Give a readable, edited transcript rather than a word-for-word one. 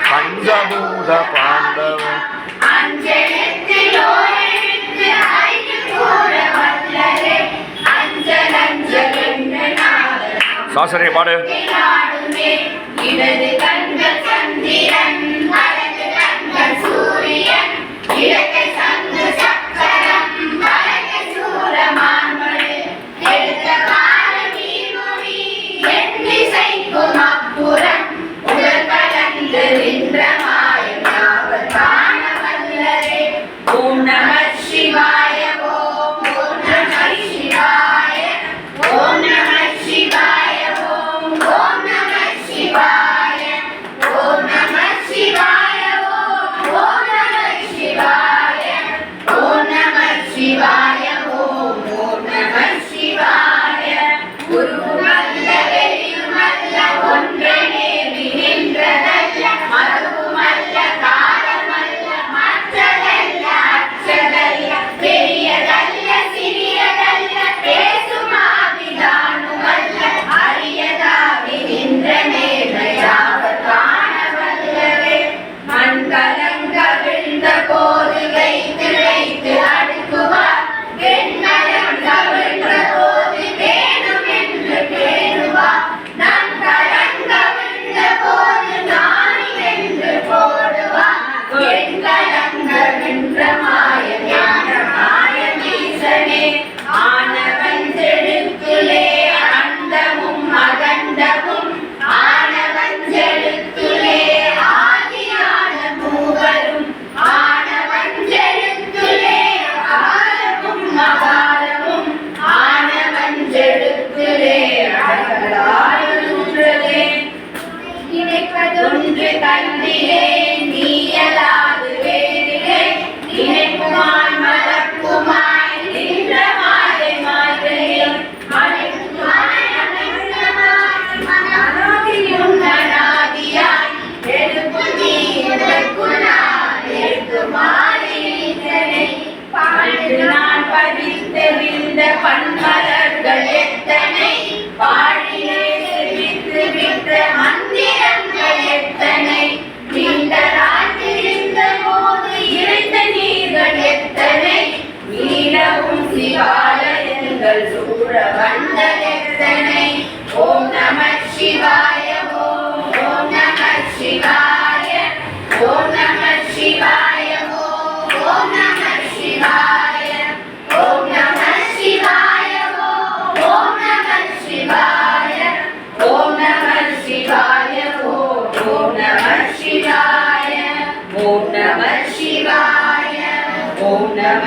பஞ்சபூத பாண்டவன் சாசனை பாடு. இடது கண்கள் சந்திரன், வலது கண்கள் சூரியன், இடக்கை சங்கு சக்கரம், வலக்கை சூரமான்மழு, எடுத்த கால நீர்மொழி, எண்ணிசைக்கும் அப்புறம், உடல் கலந்து நின்ற மாயம் யாவர் காண வல்லரே. ஓம் நம சிவாய, ஓம் ஓம் நம சிவாய, ஓம் நம சிவாய, ஓம் ஓம் நம சிவாய, ஓம் நம சிவாய, ஓம் ஓம் நம சிவாய, ஓம் நம சிவாய, ஓம் ஓம் நம சிவாய. குருமல்ல வெளியுமல்ல ஒன்றனே நின்றதல்ல, மறுமல்ல காலமல்ல மற்றதல்ல அற்றதல்ல, பெரியதல்ல சிறியதல்ல, பேசுமாவிதானுமல்ல, அரியதாகி நின்ற நேர்மையாவர் காண வல்லரே. மண் கலங்க விழுந்த போது வைத்து வைத்து அடுக்குவார், வெண்கலம் கவிழ்ந்த போது வேணும் என்று பேணுவார், நம் கலங்க விழுந்த போது நாணி என்று போடுவார், வெண்கலங்க வென்ற மாய ஞான மாயமீசனே. ஆனவன் செழுத்துலே அண்டமும் அகண்டமும், ஆனவன் செழுத்துலே ஆதியான மூவரும், ஆனவன் செழுத்துலே அகாலமும் அகாலமும், ஆனவன் செழுத்துலே அகலாயுற்றதே. நினைப்பதொன்று கண்டிலே நீயலாது வேறிலே, நினைப்புமாய் மலக்குமாய் நின்ற மாயை மாயையே, மனைக்குமாய் அனைத்துமாய் மனோதியுன்னனாதியாய், எழுப்பு நீ உனக்குனான் எழுத்துமாய் ஈசனை. பாண்டு நான் பதித்தெறிந்த பன்மலர்கள் எத்தனை, பாழிலே செவித்து விட்ட மந்திரங்கள் எத்தனை, நீண்ட ராத்திருந்த போது இறைந்த நீர்கள் எத்தனை, மீளவும் சிவாலயங்கள் சூழ வந்தல் எத்தனை. ஓம் நம சிவாய, ஓம் ஓம் நம சிவாய, ஓம் நம சிவாய, ஓம் ஓம் நம சிவாய, ஓம் நம சிவாய, ஓம் ஓம் நம சிவாய, ஓம் நம சிவாய, ஓம் ஓம் நம சிவாய, ஓம் நம சிவாய, ஓம் நம